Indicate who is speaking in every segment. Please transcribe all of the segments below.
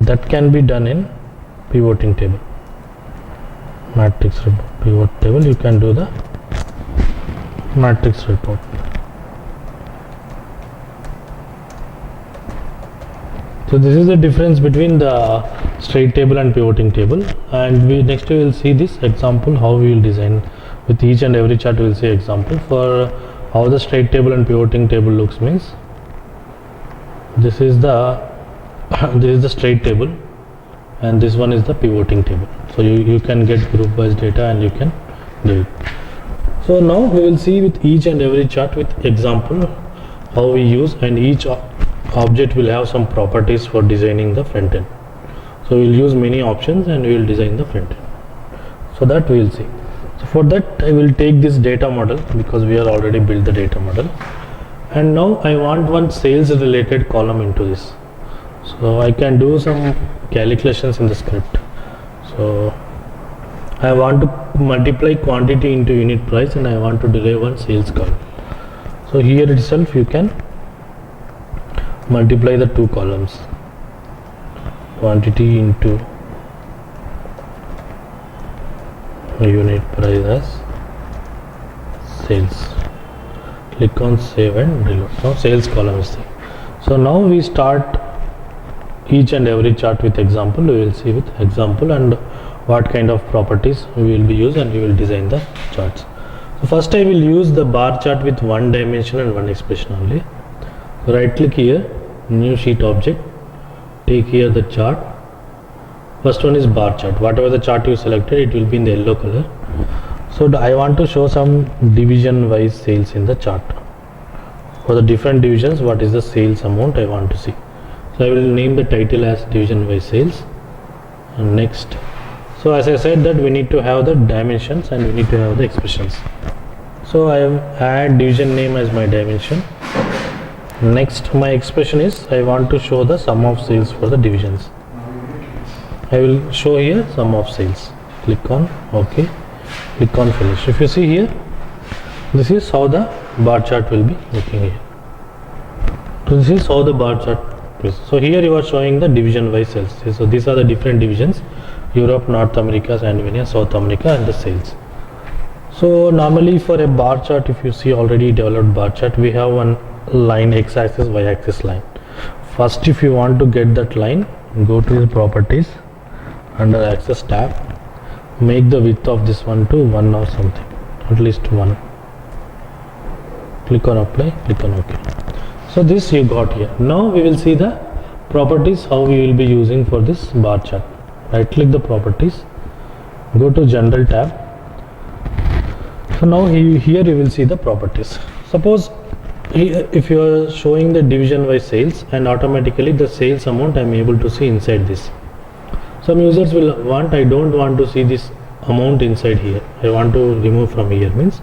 Speaker 1: that can be done in pivoting table, matrix report, pivot table. You can do the matrix report. So this is the difference between the straight table and pivoting table, and we next we will see this example how we will design with each and every chart. We will see example for how the straight table and pivoting table looks. Means this is the straight table and this one is the pivoting table. So you can get group wise data and you can do it. So now we will see with each and every chart with example how we use, and each object will have some properties for designing the front end. So we will use many options and we will design the front end. So that we will see. So for that I will take this data model because we are already built the data model, and now I want one sales related column into this. So I can do some calculations in the script. So I want to multiply quantity into unit price and I want to derive one sales column. So here itself you can multiply the two columns, quantity into unit price as sales. Click on save and reload. Now sales column is there. So now we start each and every chart with example. We will see with example and what kind of properties we will be used, and we will design the charts. So first I will use the bar chart with one dimension and one expression only. So right click here, new sheet object, take here the chart. First one is bar chart. Whatever the chart you selected, it will be in the yellow color. So I want to show some division wise sales in the chart. For the different divisions, what is the sales amount I want to see. So I will name the title as division wise sales, and next. So as I said that we need to have the dimensions and we need to have the expressions. So I have add division name as my dimension. Next my expression is I want to show the sum of sales for the divisions. I will show here sum of sales. Click on OK. Click on finish. If you see here, this is how the bar chart will be looking here. So this is how the bar chart is. So here you are showing the division wise sales. So these are the different divisions: Europe, North America, Scandinavia, South America, and the sales. So normally for a bar chart, if you see already developed bar chart, we have one line, x-axis, y-axis line. First, if you want to get that line, go to the properties, under axis tab, make the width of this one to 1 or something, at least 1. Click on apply, click on OK. So this you got here. Now we will see the properties how we will be using for this bar chart. Right click the properties, go to general tab. So now here you will see the properties. Suppose if you are showing the division wise sales, and automatically the sales amount I am able to see inside this. Some users will want, I don't want to see this amount inside here, I want to remove from here. Means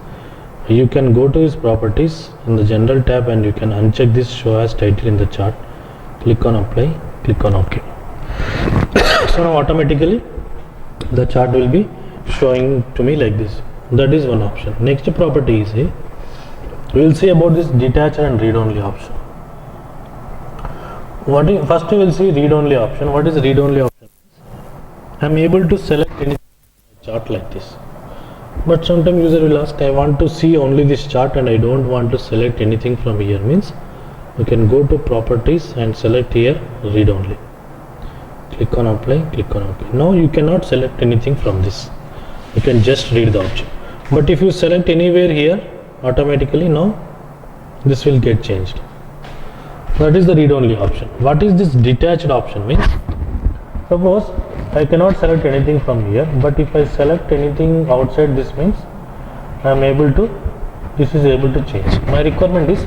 Speaker 1: you can go to this properties in the general tab and you can uncheck this show as title in the chart. Click on apply, click on OK. So now automatically the chart will be showing to me like this. That is one option. Next property is here. We will see about this detach and read only option. First we will see read only option. What is read only option? I am able to select any chart like this. But sometimes user will ask, I want to see only this chart and I don't want to select anything from here. Means you can go to properties and select here read only. Click on apply, click on OK. Now you cannot select anything from this. You can just read the object. But if you select anywhere here, automatically now this will get changed. That is the read only option. What is this detached option? Means suppose I cannot select anything from here, but if I select anything outside this, means I am able to, this is able to change. My requirement is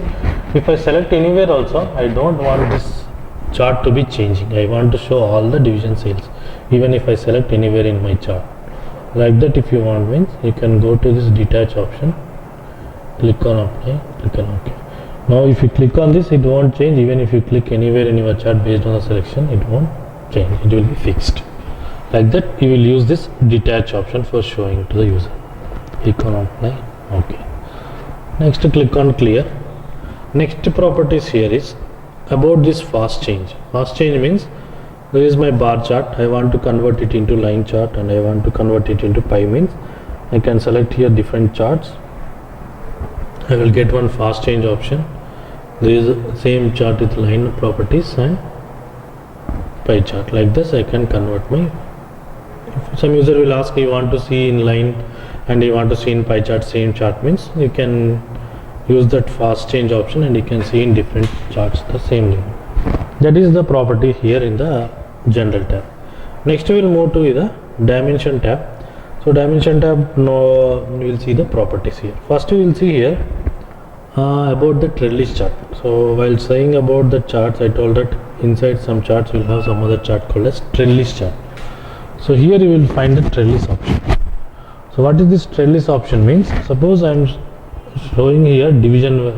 Speaker 1: if I select anywhere also, I don't want this chart to be changing. I want to show all the division sales even if I select anywhere in my chart. Like that, if you want, means you can go to this detach option, click on apply, click on OK. Now if you click on this, it won't change. Even if you click anywhere in your chart based on the selection, it won't change, it will be fixed. Like that you will use this detach option for showing to the user. Click on apply, OK. Next click on clear. Next properties here is about this fast change. Fast change means There is my bar chart. I want to convert it into line chart and I want to convert it into pie means. I can select here different charts. I will get one fast change option. There is a same chart with line properties and pie chart. Like this I can convert my. If some user will ask, you want to see in line and you want to see in pie chart, same chart means you can use that fast change option and you can see in different charts the same thing. That is the property here in the general tab. Next we will move to the dimension tab. So dimension tab, no, we will see the properties here. First we will see here about the Trellis chart. So while saying about the charts, I told that inside some charts we will have some other chart called as Trellis chart. So here you will find the Trellis option. So what is this Trellis option means? Suppose I am showing here division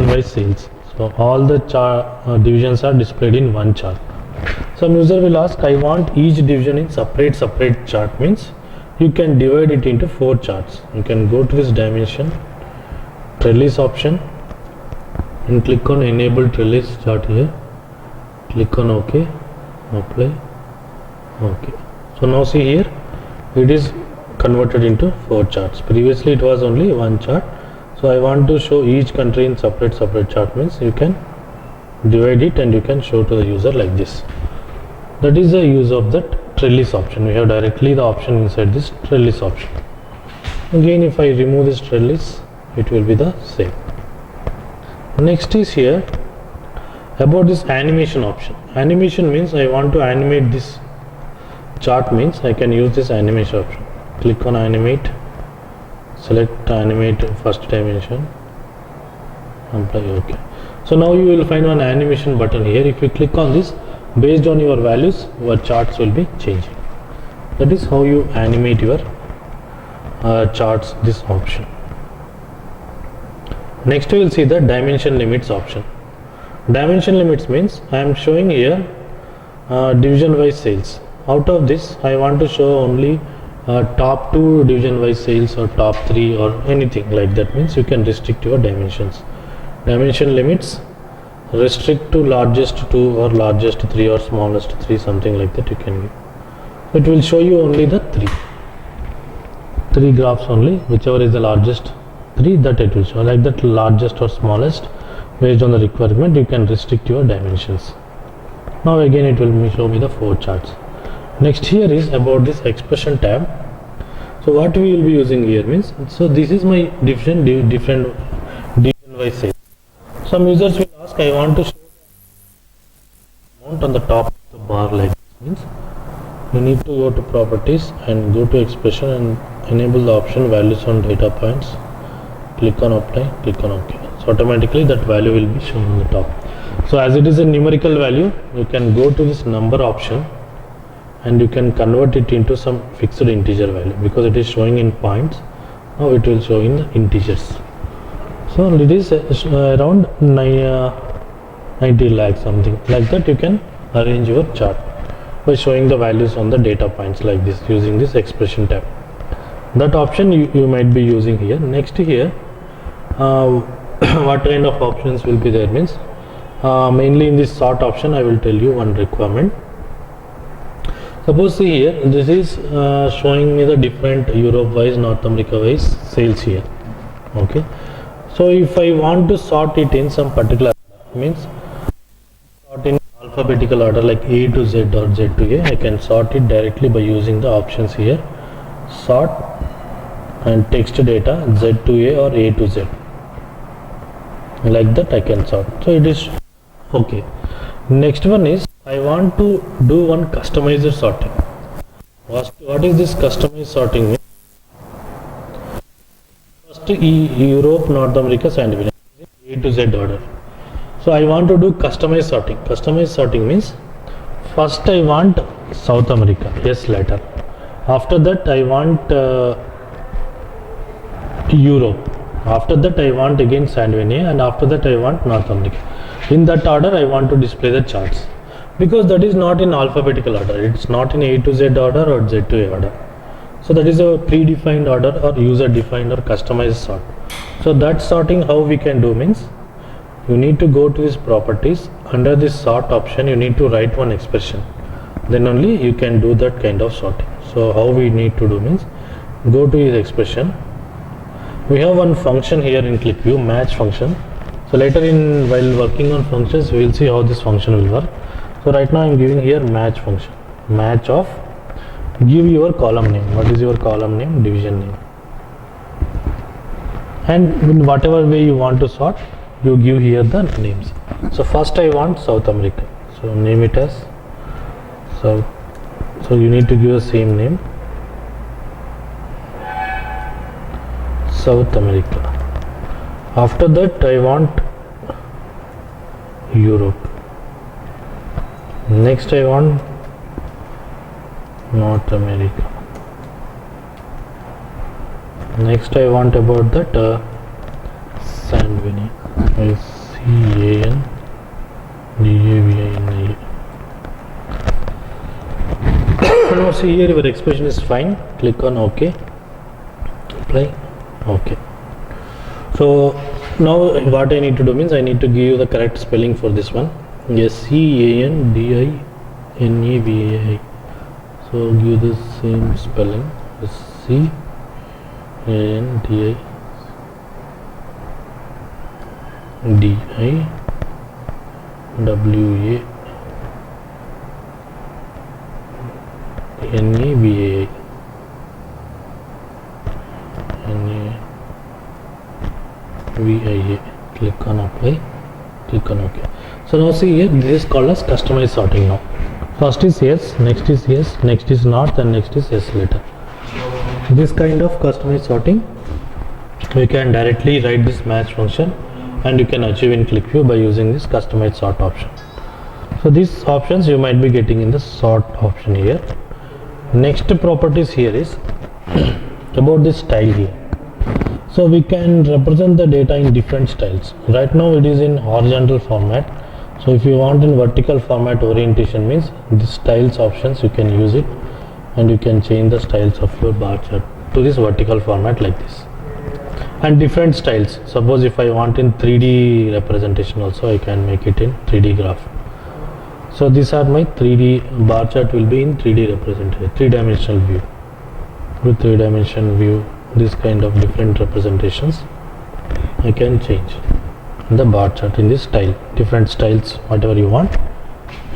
Speaker 1: wise sales. So all the divisions are displayed in one chart. Some user will ask, I want each division in separate chart means you can divide it into 4 charts. You can go to this dimension Trellis option and click on enable Trellis chart here. Click on OK, apply, OK. So now see here it is converted into 4 charts. Previously it was only one chart. So I want to show each country in separate chart means you can divide it and you can show to the user like this. That is the use of that Trellis option. We have directly the option inside this Trellis option. Again if I remove this Trellis, it will be the same. Next is here about this animation option. Animation means I want to animate this chart means I can use this animation option. Click on animate, select animate first dimension, apply OK. So now you will find one animation button here. If you click on this, based on your values your charts will be changing. That is how you animate your charts, this option. Next we will see the dimension limits option. Dimension limits means I am showing here division wise sales. Out of this I want to show only top 2 division wise sales or top 3 or anything like that means you can restrict your dimensions. Dimension limits restrict to largest 2 or largest 3 or smallest 3, something like that you can give. It will show you only the 3 graphs only, whichever is the largest 3 that it will show. Like that largest or smallest based on the requirement you can restrict your dimensions. Now again it will show me the 4 charts. Next here is about this expression tab. So what we will be using here means, so this is my different division wise sales. Some users will ask, I want to show the amount on the top of the bar like this means you need to go to properties and go to expression and enable the option values on data points. Click on apply, click on OK. So automatically that value will be shown on the top. So as it is a numerical value, you can go to this number option and you can convert it into some fixed integer value because it is showing in points. Now it will show in the integers. So it is around 90 lakh something like that. You can arrange your chart by showing the values on the data points like this using this expression tab. That option you might be using here. Next here what kind of options will be there means mainly in this sort option I will tell you one requirement. Suppose see here this is showing me the different Europe wise, North America wise sales here. Okay, so if I want to sort it in some particular order, means sort in alphabetical order like A to Z or Z to A, I can sort it directly by using the options here, sort and text data Z to A or A to Z, like that I can sort. So it is okay. Next one is I want to do one customizer sorting. What is this customized sorting? First Europe, North America, Scandinavia, A to Z order. So I want to do customized sorting. Customized sorting means first I want South America, yes letter. After that I want Europe. After that I want again Scandinavia, and after that I want North America. In that order I want to display the charts, because that is not in alphabetical order, it's not in A to Z order or Z to A order. So that is a predefined order or user defined or customized sort. So that sorting how we can do means you need to go to this properties. Under this sort option you need to write one expression, then only you can do that kind of sorting. So how we need to do means, go to this expression. We have one function here in QlikView, match function. So later while working on functions we will see how this function will work. So right now I am giving here match function, match of, give your column name. What is your column name? Division name. And in whatever way you want to sort, you give here the names. So first I want South America, so name it as South. So you need to give the same name, South America. After that I want Europe. Next I want North America. Next I want about that Sandvini, Sandavina. Now see here your expression is fine. Click on OK. Apply. OK. So now what I need to do means, I need to give you the correct spelling for this one. Sandavai. So give the same spelling. Sandivai. Click on apply, click on OK. So now see here, this is called as customized sorting now. First is yes, next is yes, next is not, and next is yes later. This kind of customized sorting we can directly write this match function, and you can achieve in QlikView by using this customized sort option. So these options you might be getting in the sort option here. Next properties here is about this style here. So we can represent the data in different styles. Right now it is in horizontal format. So if you want in vertical format orientation means this styles options you can use it, and you can change the styles of your bar chart to this vertical format like this. And different styles. Suppose if I want in 3D representation also, I can make it in 3D graph. So these are my 3D bar chart will be in 3D representation, 3-dimensional view. With 3-dimensional view, this kind of different representations I can change in the bar chart in this style. Different styles, whatever you want,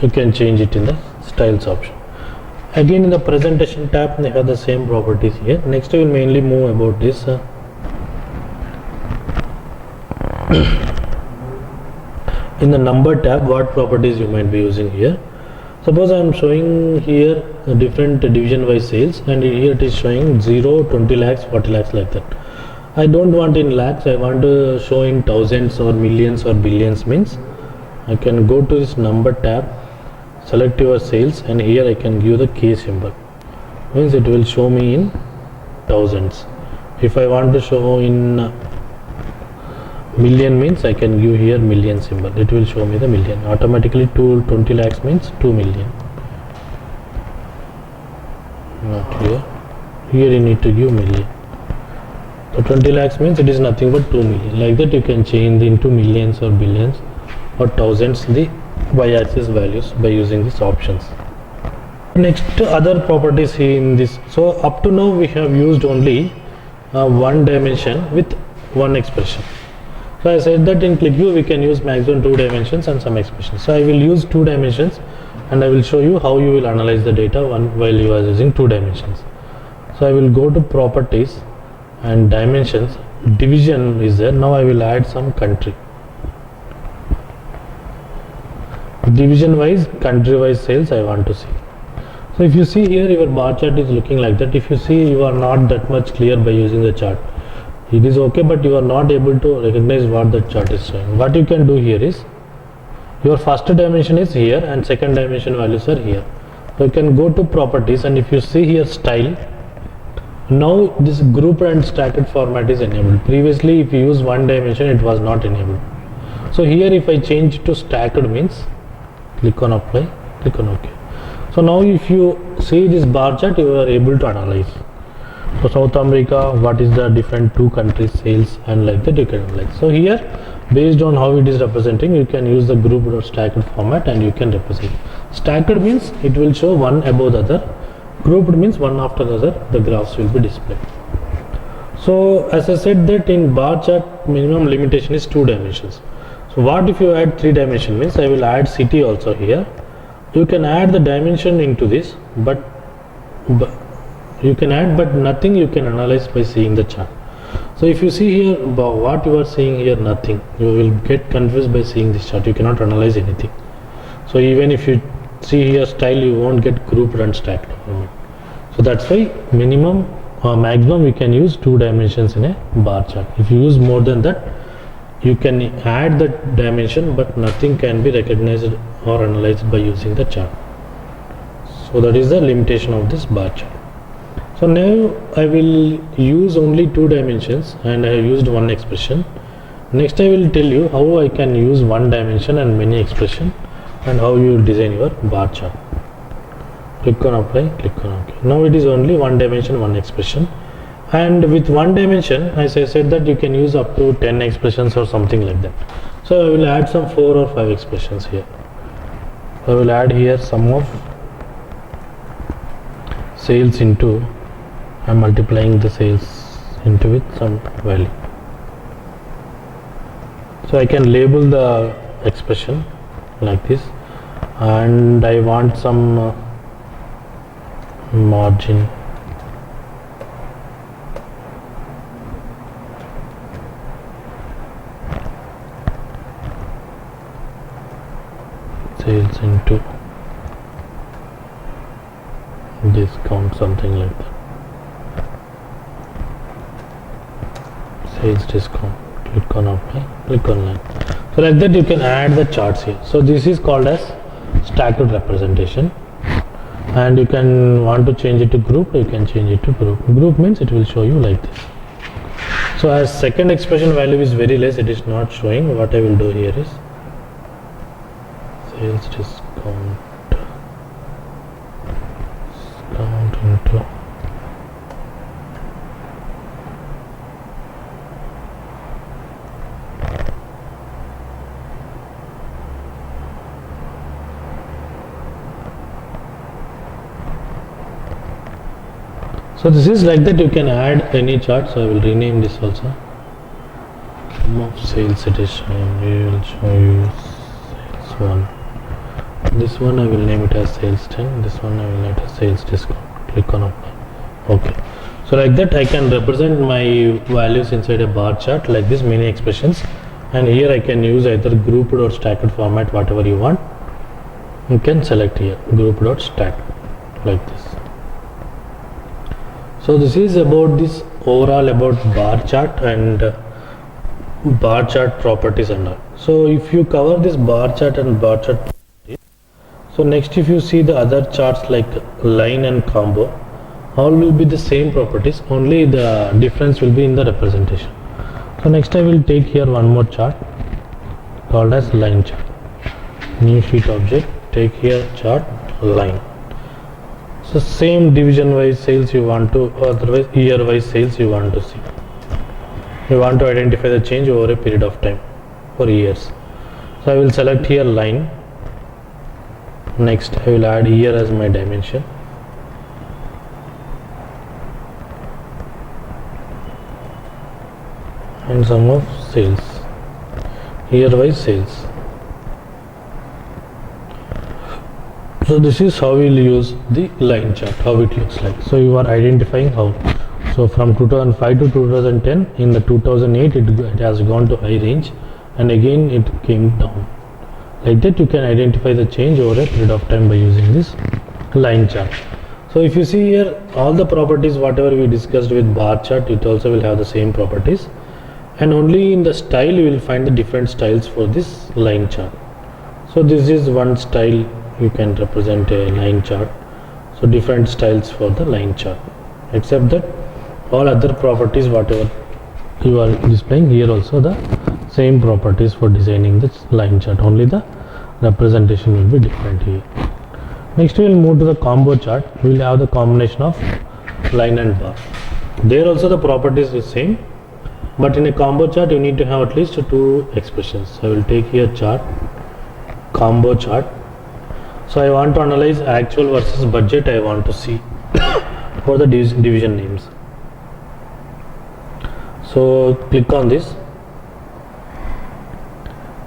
Speaker 1: you can change it in the styles option. Again in the presentation tab they have the same properties here. Next we will mainly move about this in the number tab, what properties you might be using here. Suppose I am showing here different division wise sales, and here it is showing 0, 20 lakhs, 40 lakhs like that. I don't want in lakhs, I want to show in thousands or millions or billions means I can go to this number tab, select your sales, and here I can give the key symbol, means it will show me in thousands. If I want to show in million means I can give here million symbol, it will show me the million automatically. 20 lakhs means 2 million. Not here, here you need to give million. So 20 lakhs means it is nothing but 2 million. Like that you can change into millions or billions or thousands the y-axis values by using these options. Next other properties in this. So up to now we have used only one dimension with one expression. So I said that in QlikView we can use maximum 2 dimensions and some expressions. So I will use 2 dimensions and I will show you how you will analyze the data while you are using 2 dimensions. So I will go to properties and dimensions, division is there. Now I will add some country. Division wise, country wise sales I want to see. So if you see here your bar chart is looking like that. If you see you are not that much clear by using the chart, it is okay, but you are not able to recognize what the chart is showing. What you can do here is, your first dimension is here and second dimension values are here. So you can go to properties, and if you see here style, now this grouped and stacked format is enabled. Previously if you use one dimension it was not enabled. So here if I change to stacked means, click on apply, click on OK. So now if you see this bar chart you are able to analyze. So South America, what is the different 2 countries sales, and like that you can analyze. So here Based on how it is representing, you can use the grouped or stacked format and you can represent. Stacked means it will show one above the other. Grouped means one after the other, the graphs will be displayed. So as I said that in bar chart, minimum limitation is 2 dimensions. So what if you add 3 dimension means I will add city also here. You can add the dimension into this, but you can add, but nothing you can analyze by seeing the chart. So if you see here what you are seeing here, nothing, you will get confused by seeing this chart. You cannot analyze anything. So even if you see here style, you won't get grouped and stacked. So that's why minimum or maximum we can use 2 dimensions in a bar chart. If you use more than that, you can add the dimension, but nothing can be recognized or analyzed by using the chart. So that is the limitation of this bar chart. So now I will use only 2 dimensions and I have used one expression. Next I will tell you how I can use one dimension and many expression and how you will design your bar chart. Click on apply, click on OK. Now it is only one dimension, one expression. And with one dimension, as I said that you can use up to 10 expressions or something like that. So I will add some 4 or 5 expressions here. I will add here sum of sales into, I am multiplying the sales into with some value. So I can label the expression like this, and I want some margin. Sales into discount, something like that. Sales discount. Click on apply, click on line. So like that you can add the charts here. So this is called as stacked representation, and you can want to change it to group, you can change it to group. Group means it will show you like this. So as second expression value is very less, it is not showing. What I will do here is sales discount into so this is like that. You can add any chart. So I will rename this also. Sum of sales it is showing. We will show you sales 1. This one I will name it as sales 10. This one I will name it as sales discount. Click on apply. Okay. So like that I can represent my values inside a bar chart like this, many expressions, and here I can use either grouped or stacked format, whatever you want. You can select here grouped or stacked like this. So this is about this overall about bar chart and bar chart properties and all. So if you cover this bar chart and bar chart properties, so next if you see the other charts like line and combo, all will be the same properties, only the difference will be in the representation. So next I will take here one more chart called as line chart. New sheet object, take here chart line. So same division wise sales you want to, otherwise year wise sales you want to see. You want to identify the change over a period of time for years. So I will select here line. Next I will add year as my dimension. And sum of sales, year wise sales. So this is how we will use the line chart, how it looks like. So you are identifying how. So from 2005 to 2010, in the 2008 it has gone to high range, and again it came down. Like that you can identify the change over a period of time by using this line chart. So if you see here, all the properties whatever we discussed with bar chart, it also will have the same properties, and only in the style you will find the different styles for this line chart. So this is one style you can represent a line chart. So different styles for the line chart, except that all other properties whatever you are displaying here, also the same properties for designing this line chart, only the representation will be different here. Next we will move to the combo chart. We will have the combination of line and bar. There also the properties is same, but in a combo chart you need to have at least 2 expressions. I will take here chart, combo chart. So I want to analyze actual versus budget. I want to see for the division names. So click on this.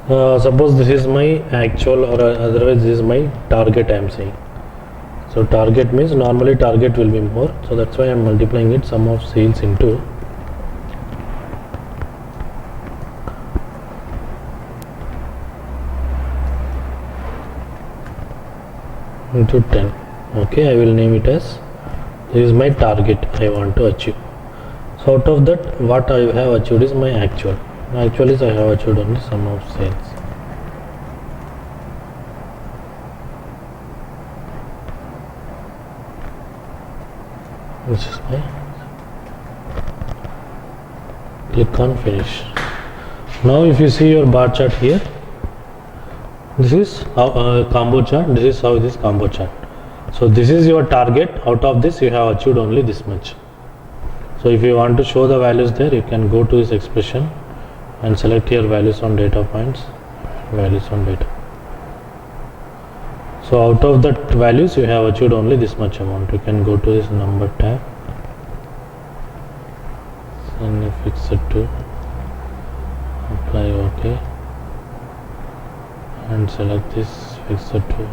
Speaker 1: Suppose this is my actual, or otherwise this is my target I am saying. So target means normally target will be more, so that's why I am multiplying it sum of sales into into 10. Okay, I will name it as this is my target I want to achieve. So out of that, what I have achieved is my actual. Actually, I have achieved only sum of sales. This is my, click on finish. Now if you see your bar chart here, this is combo chart, this is how it is combo chart. So this is your target. Out of this you have achieved only this much. So if you want to show the values there, you can go to this expression and select here values on data points, values on data. So out of that values you have achieved only this much amount. You can go to this number tab and fix it to apply OK and select this, fix it to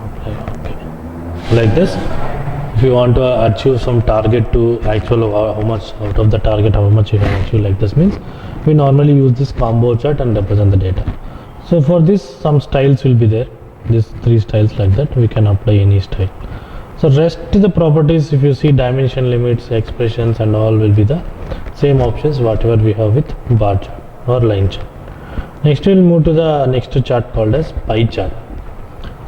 Speaker 1: apply OK. Like this, if you want to achieve some target to actual how much out of the target, how much you have achieved, like this means we normally use this combo chart and represent the data. So for this some styles will be there. These 3 styles like that, we can apply any style. So rest of the properties, if you see dimension limits, expressions and all will be the same options whatever we have with bar chart or line chart. Next we will move to the next chart called as pie chart.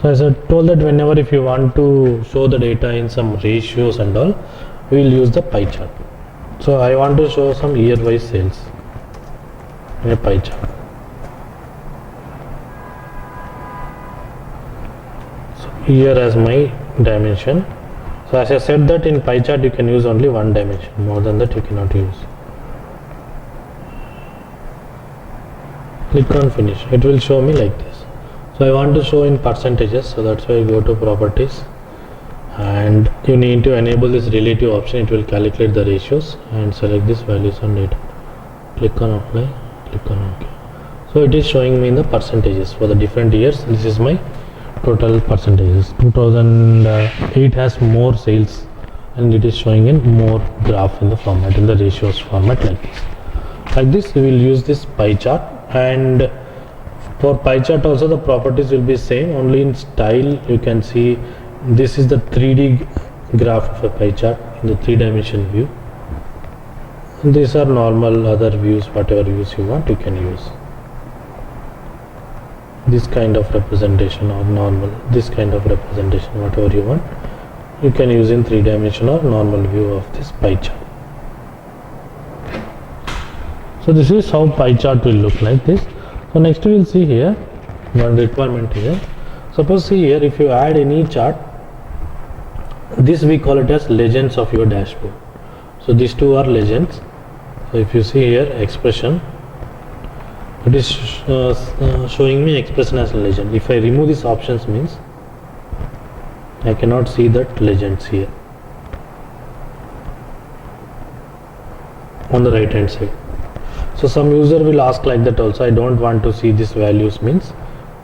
Speaker 1: So as I told that whenever if you want to show the data in some ratios and all, we will use the pie chart. So I want to show some year wise sales in a pie chart. Here as my dimension. So as I said that in pie chart you can use only one dimension, more than that you cannot use. Click on finish, it will show me like this. So I want to show in percentages, so that's why I go to properties and you need to enable this relative option. It will calculate the ratios and select this values on data. Click on apply, click on OK. So it is showing me in the percentages for the different years. This is my total percentages. 2008 has more sales and it is showing in more graph in the format, in the ratios format like this. Like this we will use this pie chart, and for pie chart also the properties will be same, only in style you can see this is the 3D graph of a pie chart in the 3-dimension view. These are normal other views, whatever views you want you can use. This kind of representation or normal, this kind of representation, whatever you want you can use in 3-dimension or normal view of this pie chart. So this is how pie chart will look like this. So next we will see here one requirement here. Suppose see here, if you add any chart, this we call it as legends of your dashboard. So these two are legends. So if you see here expression, it is showing me expression as a legend. If I remove these options means I cannot see that legends here on the right hand side. So some user will ask like that also, I don't want to see these values means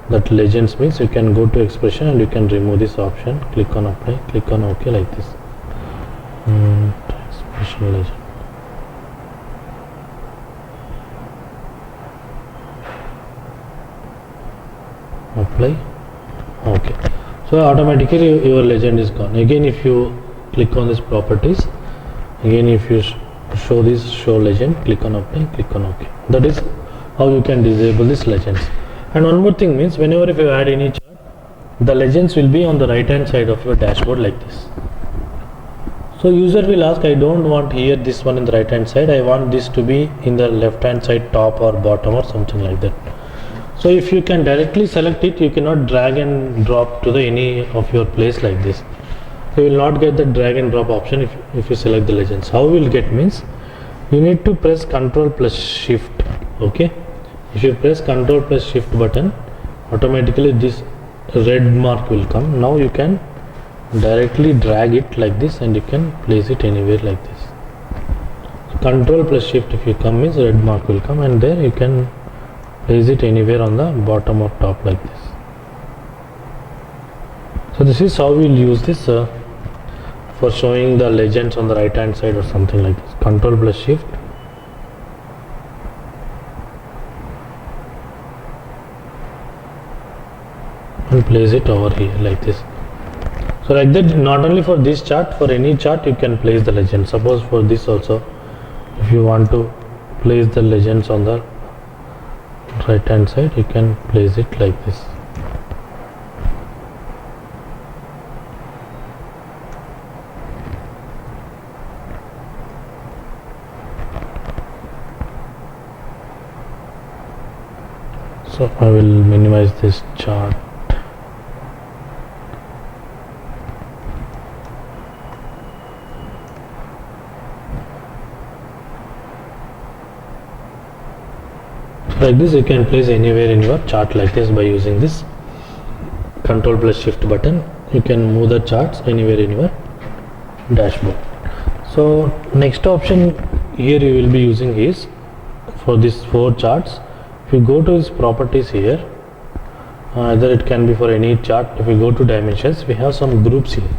Speaker 1: that legends means you can go to expression and you can remove this option, click on apply, click on OK like this. Expression legend. Apply. Okay, so automatically your legend is gone. Again if you click on this properties, again if you show this show legend, click on apply, click on OK. That is how you can disable this legends. And one more thing means whenever if you add any chart, the legends will be on the right hand side of your dashboard like this. So user will ask, I don't want here this one in the right hand side, I want this to be in the left hand side top or bottom or something like that. So if you can directly select it, you cannot drag and drop to the any of your place like this. So you will not get the drag and drop option if you select the legends. How we will get means you need to press Ctrl plus Shift. Okay, if you press Ctrl plus Shift button, automatically this red mark will come. Now you can directly drag it like this and you can place it anywhere like this. So Ctrl plus Shift, if you come, means red mark will come, and there you can place it anywhere on the bottom or top like this. So this is how we'll use this for showing the legends on the right hand side or something like this. Ctrl plus Shift. And place it over here like this. So like that, not only for this chart, for any chart you can place the legend. Suppose for this also, if you want to place the legends on the right hand side, you can place it like this. So I will minimize this chart. Like this, you can place anywhere in your chart like this by using this Ctrl plus Shift button. You can move the charts anywhere in your dashboard. So next option here you will be using is for these 4 charts. If you go to this properties here, either it can be for any chart. If you go to dimensions, we have some groups here,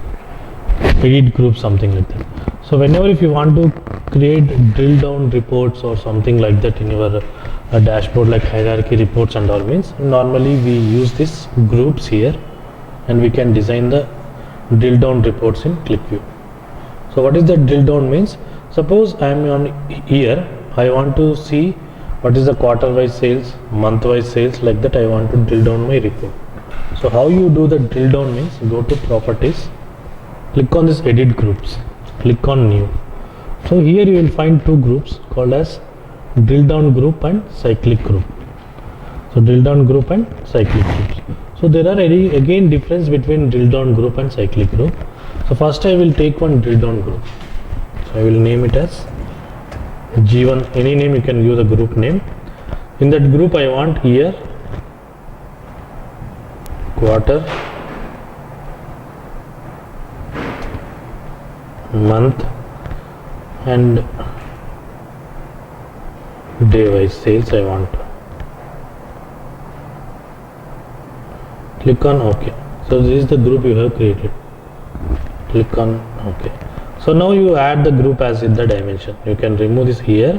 Speaker 1: edit group, something like that. So whenever if you want to create drill down reports or something like that in your dashboard, like hierarchy reports and all, means normally we use these groups here and we can design the drill down reports in QlikView. So what is the drill down means? Suppose I am on year, I want to see what is the quarter wise sales, month wise sales, like that I want to drill down my report. So how you do the drill down means, go to properties, click on this edit groups, click on new. So here you will find 2 groups called as drill down group and cyclic group. So drill down group and cyclic groups. So there are again difference between drill down group and cyclic group. So first I will take one drill down group. So I will name it as G1, any name you can use a group name. In that group I want year, quarter, month and day wise sales I want. Click on OK. So this is the group you have created. Click on OK. So now you add the group as in the dimension. You can remove this here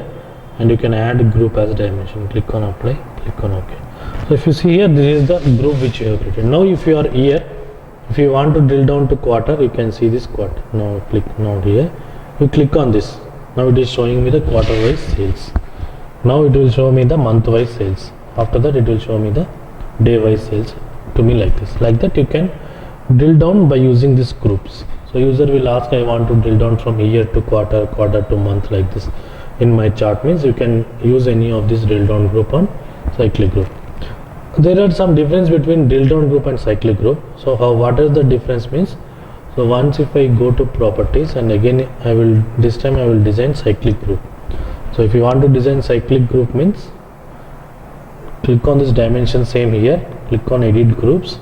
Speaker 1: and you can add group as dimension. Click on apply, click on OK. So if you see here, this is the group which you have created. Now if you are here, if you want to drill down to quarter, you can see this quarter. Now click now here, you click on this. Now it is showing me the quarter wise sales. Now it will show me the month wise sales. After that it will show me the day wise sales to me like this. Like that you can drill down by using these groups. So user will ask, I want to drill down from year to quarter, quarter to month, like this in my chart, means you can use any of this drill down group on cyclic group. There are some difference between drill down group and cyclic group. So what is the difference means? So once if I go to properties and again this time I will design cyclic group. So if you want to design cyclic group means, click on this dimension, same here, click on edit groups,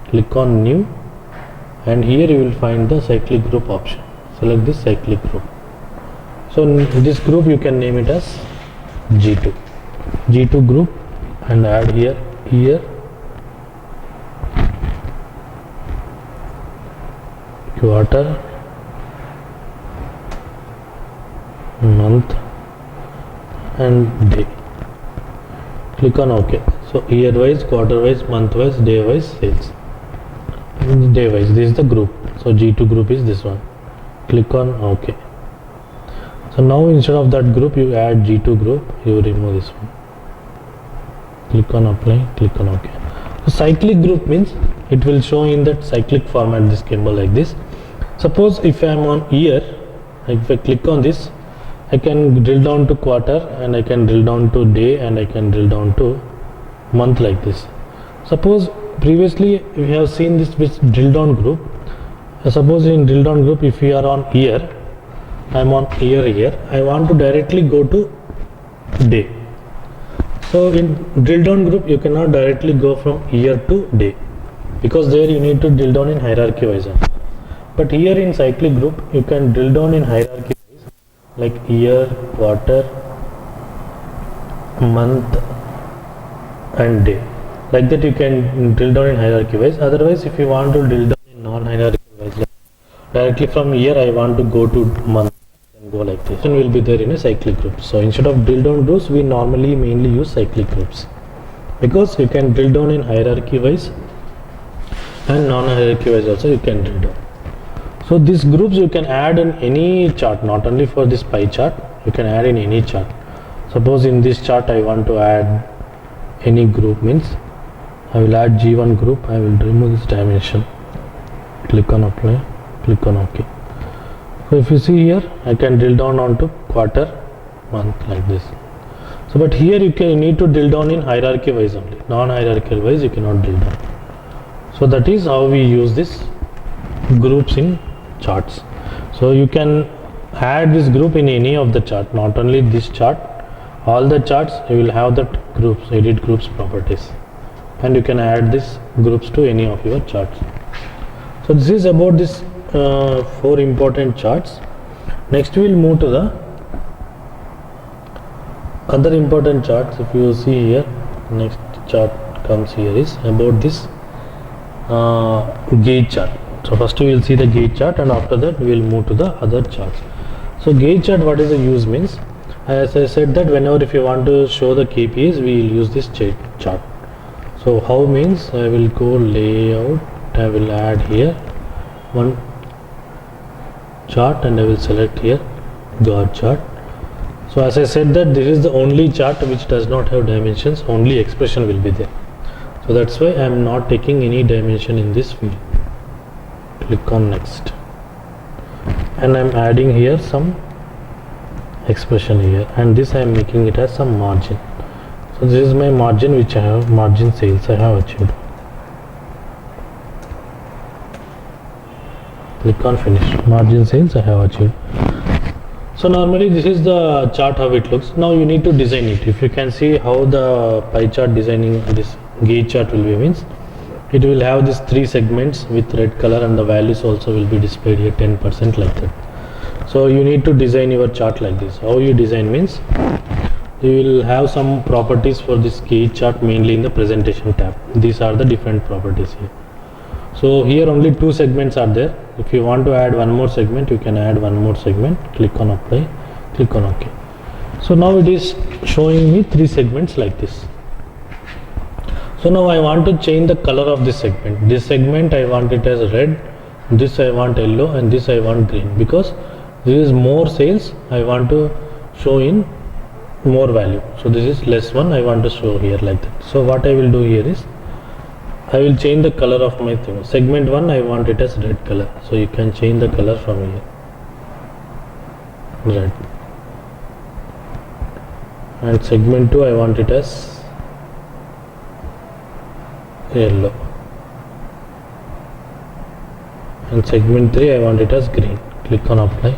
Speaker 1: click on new, and here you will find the cyclic group option. Select this cyclic group. So in this group you can name it as G2 group and add here year, quarter, month and day. Click on OK. So year wise, quarter wise, month wise, day wise sales. Day wise, this is the group. So G2 group is this one. Click on OK. So now instead of that group you add G2 group, you remove this one. Click on apply, click on OK. So cyclic group means it will show in that cyclic format, this symbol like this. Suppose if I am on year, if I click on this, I can drill down to quarter and I can drill down to day and I can drill down to month like this. Suppose previously we have seen this with drill down group. Suppose in drill down group, if we are on year, I'm on year here. I want to directly go to day. So in drill down group, you cannot directly go from year to day, because there you need to drill down in hierarchy wise. But here in cyclic group, you can drill down in hierarchy wise, like year, quarter, month and day. Like that you can drill down in hierarchy wise. Otherwise, if you want to drill down in non-hierarchy wise, like directly from year I want to go to month, and go like this, and will be there in a cyclic group. So instead of drill down groups, we normally mainly use cyclic groups, because you can drill down in hierarchy wise and non-hierarchy wise also you can drill down. So these groups you can add in any chart, not only for this pie chart, you can add in any chart. Suppose in this chart I want to add any group, means I will add G1 group. I will remove this dimension, click on apply, click on OK. So if you see here, I can drill down onto quarter, month, like this. So but here you need to drill down in hierarchy wise only, non-hierarchical wise you cannot drill down. So that is how we use this groups in charts. So you can add this group in any of the chart, not only this chart, all the charts you will have that groups, edit groups properties, and you can add these groups to any of your charts. So this is about this 4 important charts. Next we will move to the other important charts. If you see here, next chart comes here is about this gauge chart. So first we will see the gauge chart, and after that we will move to the other charts. So gauge chart, what is the use means, as I said that whenever if you want to show the KPIs, we will use this chart. So how means, I will go layout, I will add here one chart and I will select here guard chart. So as I said that this is the only chart which does not have dimensions, only expression will be there. So that's why I am not taking any dimension in this field. Click on next, and I am adding here some expression here, and this I am making it as some margin. So this is my margin, which I have margin sales I have achieved. Click on finish, margin sales I have achieved. So normally this is the chart how it looks. Now you need to design it. If you can see how the pie chart designing this gauge chart will be, means it will have these 3 segments with red color, and the values also will be displayed here 10% like that. So you need to design your chart like this. How you design means, you will have some properties for this gauge chart, mainly in the presentation tab. These are the different properties here. So here only 2 segments are there. If you want to add one more segment, you can add one more segment. Click on apply, click on OK. So now it is showing me 3 segments like this. So now I want to change the color of this segment. This segment I want it as red, this I want yellow, and this I want green, because this is more sales, I want to show in more value. So this is less one, I want to show here like that. So what I will do here is, I will change the color of my thing. Segment 1 I want it as red color, so you can change the color from here, red. And segment 2 I want it as yellow, and segment 3 I want it as green. Click on apply,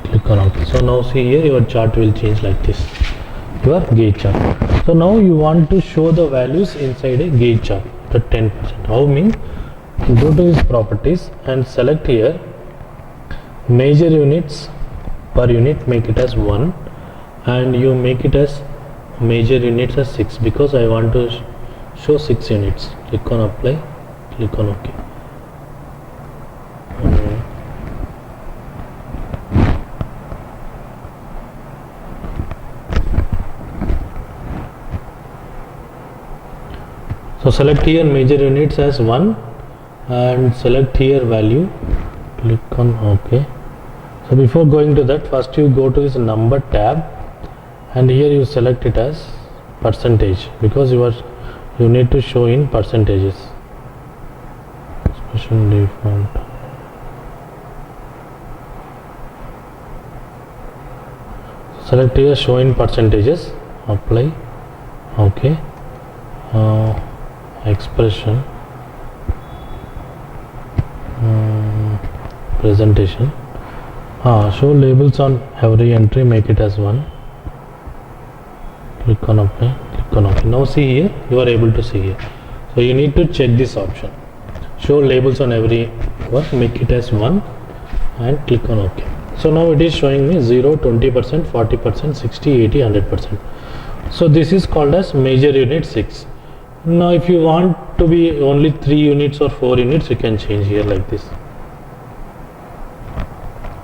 Speaker 1: click on OK. So now see here, your chart will change like this, your gauge chart. So now you want to show the values inside a gauge chart, the 10%. How mean, go to his properties and select here major units per unit, make it as 1, and you make it as major units as 6, because I want to show 6 units. Click on apply, click on OK. So select here major units as 1 and select here value, click on OK. So before going to that, first you go to this number tab, and here you select it as percentage, because you need to show in percentages. Special default. Select here show in percentages, apply, OK. Expression, presentation, Show labels on every entry, make it as 1. Click on apply, click on OK. Now see here, you are able to see here. So you need to check this option. Show labels on every one, make it as 1 and click on OK. So now it is showing me 0, 20%, 40%, 60, 80, 100%. So this is called as major unit 6. Now if you want to be only 3 units or 4 units, you can change here like this.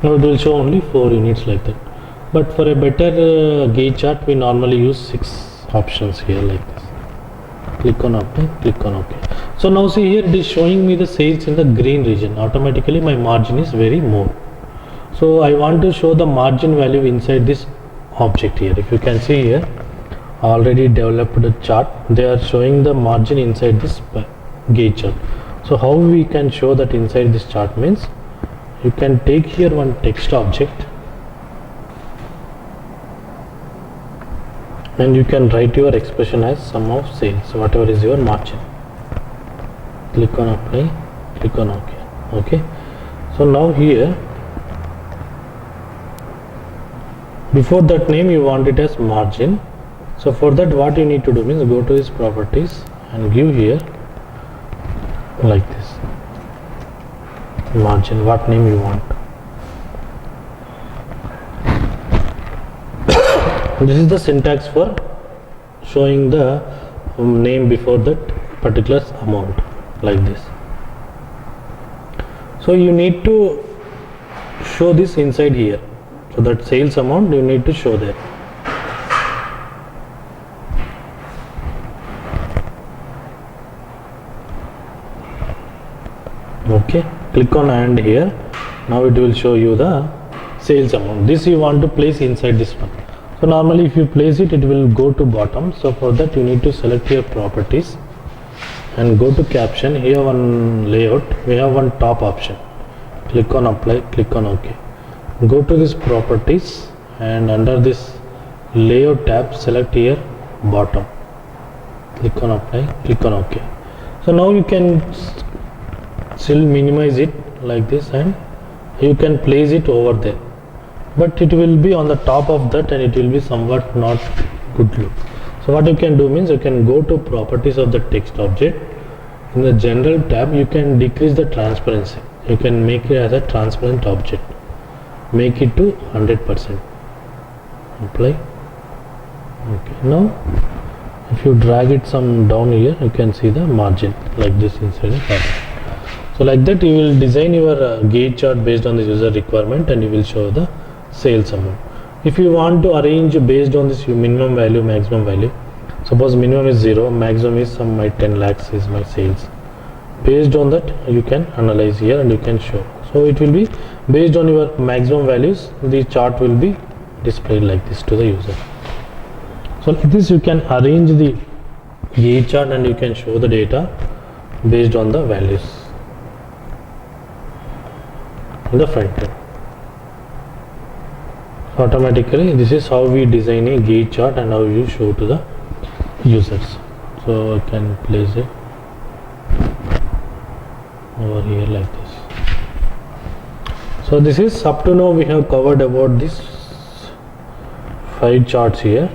Speaker 1: Now it will show only 4 units like that. But for a better gauge chart, we normally use 6 options here like this. Click on apply, click on OK. So now see here, it is showing me the sales in the green region. Automatically my margin is very more. So I want to show the margin value inside this object here. If you can see here, already developed a chart. They are showing the margin inside this gauge chart. So how we can show that inside this chart means, you can take here one text object and you can write your expression as sum of sales, whatever is your margin. Click on apply, click on OK. Okay. So now here, before that name you want it as margin. So for that what you need to do means go to this properties and give here like this margin, what name you want. This is the syntax for showing the name before that particular amount like this. So you need to show this inside here. So that sales amount you need to show there. Okay, click on and here. Now it will show you the sales amount. This you want to place inside this one. So normally if you place it, it will go to bottom. So for that you need to select your properties and go to caption. Here one layout, we have one top option. Click on apply, click on OK. Go to this properties and under this layout tab, select here bottom. Click on apply, click on OK. So now you can still minimize it like this and you can place it over there, but it will be on the top of that and it will be somewhat not good look. So what you can do means you can go to properties of the text object. In the general tab you can decrease the transparency. You can make it as a transparent object, make it to 100%. Apply. Okay, now if you drag it some down here, you can see the margin like this inside the tab. So like that you will design your gauge chart based on the user requirement and you will show the sales amount. If you want to arrange based on this minimum value, maximum value, suppose minimum is 0, maximum is some my 10 lakhs is my sales. Based on that you can analyze here and you can show. So it will be based on your maximum values, the chart will be displayed like this to the user. So like this you can arrange the gauge chart and you can show the data based on the values in the front end. Automatically this is how we design a gauge chart and how you show to the users. So I can place it over here like this. So this is up to now we have covered about this 5 charts here.